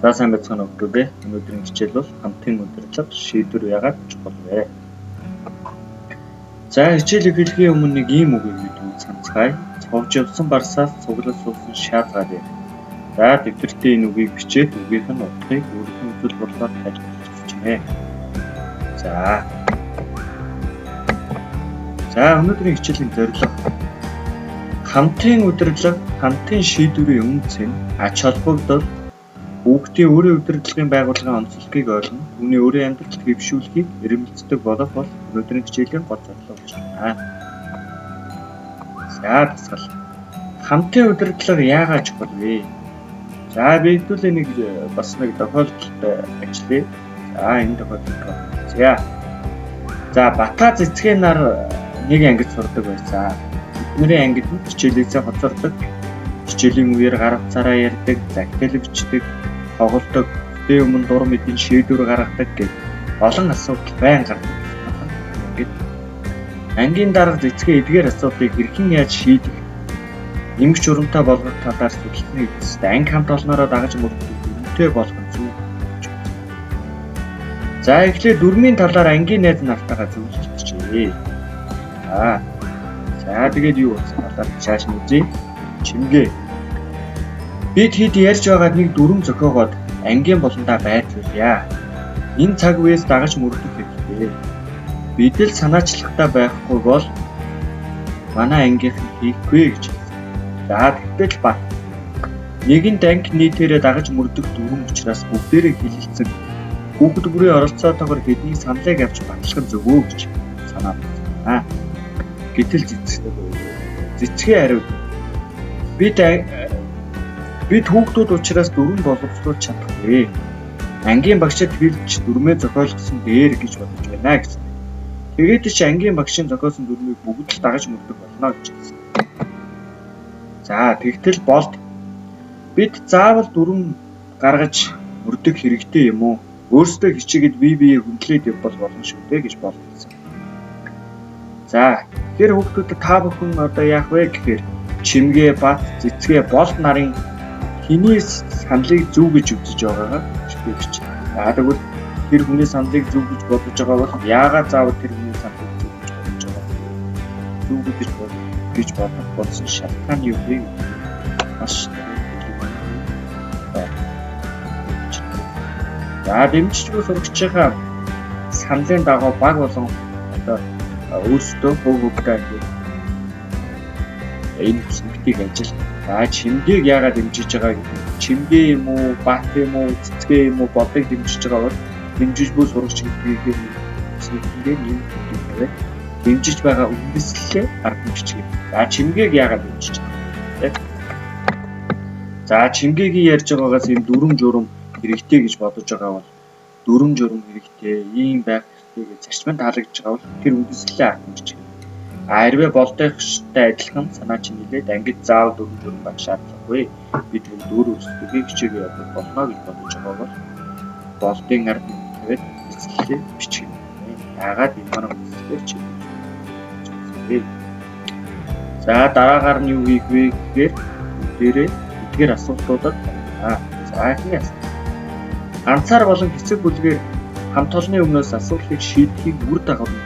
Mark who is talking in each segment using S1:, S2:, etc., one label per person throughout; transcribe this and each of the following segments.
S1: За сайн байцгаана өгдөө. Өнөөдрийн хичээл бол хамтын удирдлага шийдвэр яагаад чухал вэ? За хичээлийг хэлхийн өмнө нэг ийм үгийг бид санацгаая. Цовж явсан барсаас цуглаж суусан шаалгаад. За дэвтэртээ энэ үгийг бичээд үгийнх нь утгыг өөрийнхөө үзэл бодлоор тайлбарлаж байна. За өнөөдрийн хичээлийн зорилго хамтын удирдлага, хамтын шийдвэрийн үндэс нь ач холбогдол хүүхдийн өөрийн удирдлагын байгууллагын онцлогийг ойлгоно, түүний өөрийн амьдралд хэвшүүлэхийг эрмэлздэг болох бол өнөөдрийн хичээлийн гол зорилго болж байна. За дасгал. Хамтын удирдлага яагаад чухал вэ? За биелүүлээ нэг тохиолдолд ажиллая. За энэ тохиолдолд За Бата цэцгийн нар нэг ангид сурдаг байсан. Бидний ангид хичээлээсээ хоцордог, хичээлийн үеэр гар утсаараа ярьдаг, загтал бичдэг, тоглодог, дэ өмнө дур мэдийн шийдвэр гаргадаг гэх олон асуудал байн гардаг. Ингээд ангийн дарга цэцгээ эдгээр асуудлыг хэрхэн яаж шийдэх, нэмж урамтай болгох талаар судалсны эцэст анги хамт олноороо дагаж мөрдөх үнэтэй болох нь зөв. За эхлээд дөрмийн талаар ангийн найз нартайгаа зөвлөлтчээ. За тэгээд юу болсон талаар цааш нь үзье. Чимгээ. Бид хэд ярьж байгаад нэг дүрм зохиогоод ангийн болондоо байрлуулъя. Энэ цаг үеэс дагаж мөрдөх хэрэгтэй. Бид л санаачлагтай байхгүй бол манай ангийнх нь хийхгүй гэж. За тэгтэл бат. Нэгэнт анги нийтээрээ дагаж мөрдөх дүрм учраас бүгдээрээ хилэлцэн хүүхэд бүрийн оролцоотойгоор бидний саналыг авч батлах нь зөвөө гэж санаад байна. Гэтэл цэцгээ хариуд. Бид хүүхдүүд учраас дүрм боловсруулж чадахгүй. Ангийн багшид хэлж дүрмээ зохиолгосон дээр гэж бодож байна гэсэн. Тэгээд ч ангийн багшийн зохиосон дүрмийг бүгд л дагаж мөрдөх болно гэж хэлсэн. За тэгтэл болд бид заавал дүрм гаргаж мөрдөх хэрэгтэй юм уу? Өөрсдөө хичээгээд бие хөндлөөд явбал болно шүү дээ гэж болгосон. За тэгэхээр хүүхдүүдэд та бүхэн одоо яах вэ гэхээр чимгээ, бат, цэцгээ, болд нарын хэний саналыг зөв гэж үзэж байгаагаа бичиж. За тэгвэл тэр хүний саналыг зөв гэж бодож байгаа бол яагаад заавал тэр хүний саналыг зөв гэж бодож байгаа вэ? Зөв гэж бодох болсон шалтгаан юу вэ? Маш За дэмжигчгүй сурагчийнхаа саналын дагуу баг болон одоо өөрсдөө хөвгөдөө энэ хүсэлтийг ажил. За чимгээг яагаад дэмжиж байгаа гэдэг чимгээ юм уу, бат юм уу, цэцгээ юм уу бодыг дэмжиж байгаа бол дэмжижгүй сурагч гэдгийг хүсэлтээ юм гэдэг. Дэмжиж байгаа үндэслэлээ арга бичгээ. За чимгээг яагаад дэмжиж байгаа вэ? За чимгээгийн ярьж байгаагаас энэ дүрм журам хэрэгтэй гэж бодож байгаа бол дүрм журам хэрэгтэй, ийм байх хэрэгтэй гэж зарчманд таалагдж байгаа бол тэр үндэслэлээ арга бичгээ. Хэрвээ болдойгчтой адилхан санаа чинь нэлээд ангид заавал дүрм журам байх шаардлагагүй. Бид дүр өсөлтөгийг хичээгээ явуулах болно гэж бодож байгаа бол болдын арга тавиад үндэслэлээ бичгэнэ. Яагаад энэ манай үндэслэлээр чиглэж. За дараагаар нь юу хийх вэ гэхээр бүгдээрээ эдгээр асуултуудад за ихний асуулт. Ганцаар болон хэсэг бүлгээр хамт олонны өмнөөс асуудлыг шийдэхийг үр дагавар нь.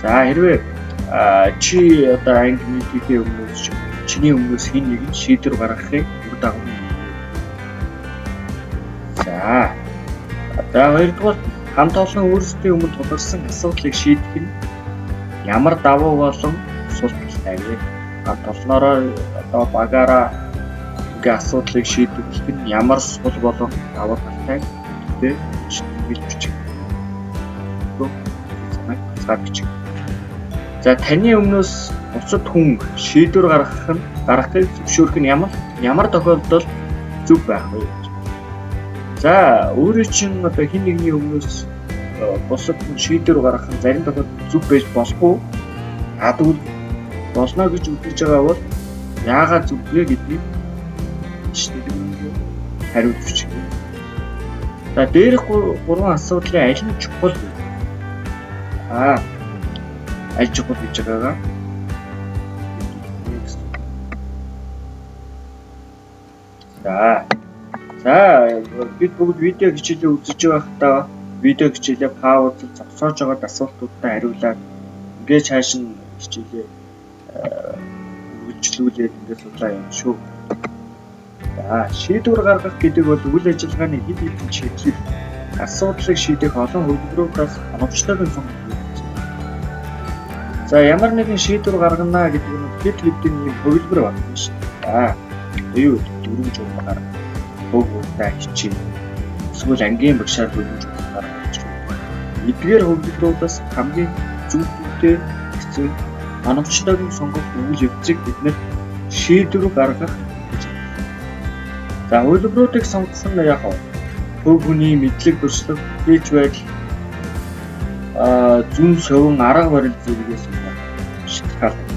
S1: За хэрвээ чи одоо анги нийтийн өмнөөс чиний өмнөөс хин нэг шийдвэр гаргахыг үр дагавар нь. За хоёрдугаар хамт олон өөрсдийн өмнө тулгарсан асуудлыг шийдэх нь ямар давуу болон сул талтай вэ? Хамт олноороо одоо багаараа асуудлыг шийдвэрлэх нь ямар сул болон давуу талтай гэдэг бичих. За таны өмнөөс бусад хүн шийдвэр гаргахыг зөвшөөрөх нь ямар тохиолдолд зөв байх вэ? За өөрөө чинь одоо хин нэгний өмнөөс бусад хүн шийдвэр гаргах нь зарим тохиолдолд зөв байж болохгүй. Тэгвэл болно гэж үзэж байгаа бол яагаад зөв вэ гэдгийг хариулж өгч. За дээрх гурван асуудлын аль нь чухал вэ? Аль чухал гэж байгаагаа. За За бид бүгд видео хичээлээ үзэж байхдаа видео хичээлээ паузлж зогсоож байгаа асуултуудад хариулаад ингээд цааш нь хичээлээ үргэлжлүүлээд ингээд судлаа юм шүү. За шийдвэр гаргах гэдэг бол үйл ажиллагааны хэд хэдэн чиглэл асуудлыг шийдэх олон хөлбөрөөс оновчтойг сонгох. За ямар нэгэн шийдвэр гаргана гэдэг нь хэд хэдэн юм хөлбөр байна шүү. За юу дөрвөн журмаар хөвгүүдтэй хичээн. Эсвэл ангийн багшаар дөрвөн журмаар гаргаж байна. Эдгээр хөлбөрөөс хамгийн зөвхөнтэй хэцүү оновчтойг сонгох үйл явцыг бид нэр шийдвэр гаргах гэж байна. За хөлбөрүүдийг сонгох нь яг хөв хүний мэдлэг туршлага хийж байдал зүүн совин арга барил зэрэгээс шалтгаалдаг.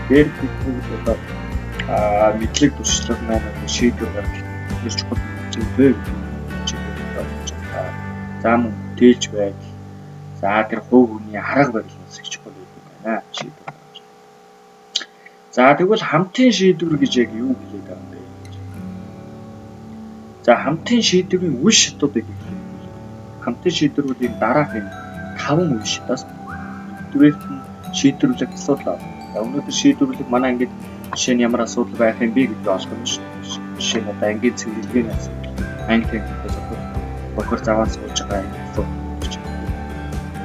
S1: Тэр бид бүгд одоо мэдлэг туршлага маань шийдвэр гаргах гэж чухал зүйлээ гэж байна. За мөн тэлж байдал. За тэр хөв хүний арга барил бас их чухал байна шийдвэр гаргах. За тэгвэл хамтын шийдвэр гэж яг юу хэлээд байгаа юм бэ? За хамтын шийдвэрийн үе шатуудыг хэлэх. Хамтын шийдвэрүүдийн дараах юм 5 үе шатаас нэгдүгээрт нь шийдвэрлэх асуудал. За өнөөдөр шийдвэрлэх манай ингээд жишээ нь ямар асуудал байх юм бэ гэдгийг олох юм шүү. Жишээ нь одоо ангийн цэвэрлэгийн асуудал. Анги техниктэй бохор заваас сууж байгаа асуудал.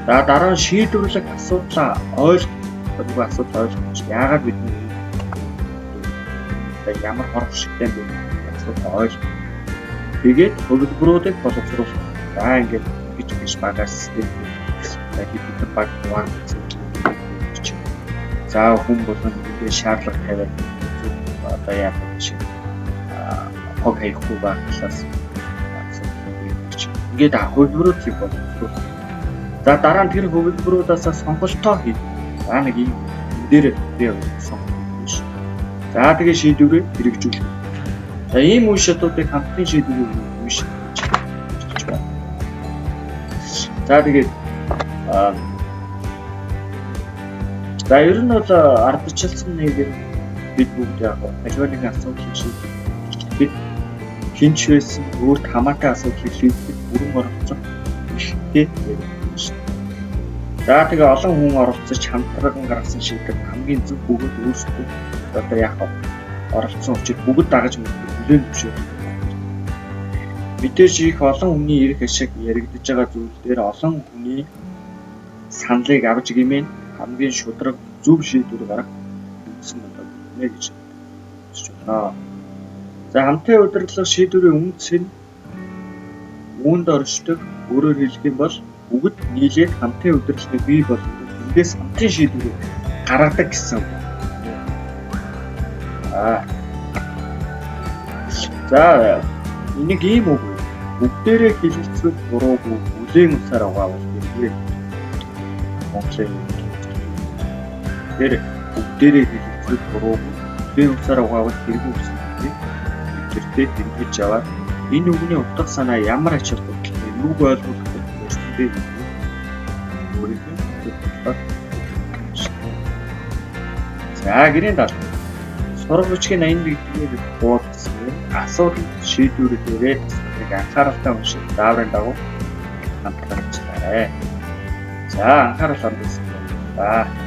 S1: За дараа нь шийдвэрлэх асуудлаа ойлгох асуудал ойлгох. Яагаад бид ямар хорох шигтэй бэ асуудал ойлгох. Тэгээд хөлбөрүүдийг боловсруулах. За ингээд гэж багаас хэдэн баг ван гэж. За хүн болгон ингээд шаардлага тавиад одоо яг шиг хог хийхгүй багтлаас ингээд хөлбөрүүдийг боловсруулах. За дараа нь тэр хөлбөрүүдээс сонголтоо хийх. За нэг юм дээр сонгох биш. За тэгээ шийдвэрээ хэрэгжүүлэх. За ийм үе шатуудыг хамтын шийдвэрийн үе шат гэж байна. За тэгээд за ер нь бол ардчилсан нэг бид бүгд яг аливаа нэгэн асуудлыг шийдэх. Бид хинч байсан өөрт хамаатай асуудлыг шийдэх бүрэн оролцох хэрэгтэй байна. За тэгээ олон хүн оролцож хамтран гаргасан шийдвэр хамгийн зөв бөгөөд өөрсдөө одоо яг оролцсон учраас бүгд дагаж хүлээн зөвшөөрөх. Мэдээж их олон хүний эрх ашиг яригдж байгаа зүйл дээр олон хүний саналыг авч гэмээн хамгийн шударга зөв шийдвэр гаргах үндсэн болов нэ гэж хэлж байна. За хамтын удирдлага шийдвэрийн үндэс нь үүнд оршдог. Өөрөөр хэлэх юм бол бүгд нийлээд хамтын удирдлагыг бий болгох. Эндээс хамтын шийдвэрийг гаргадаг гэсэн. За энийг ийм үг бүгдээрээ хилэлцвэл буруугүй бүлээн усаар угаавал хэрэггүй. Монголын тэр бүгдээрээ хилэлцвэл буруугүй бүлээн усаар угаавал хэрэггүй гэсэн үг. Тэртээ тэмдэж аваад энэ үгний утга санаа ямар ач холбогдолтой юуг ойлгох вэ? За гэрийн дал сургуульчгийн 81-р хуудас асуудал шийдвэрлэлээр нэг анхааралтай унших дааврын дагуу хамтдаа ажиллаарай. За анхаарал хандсан байна.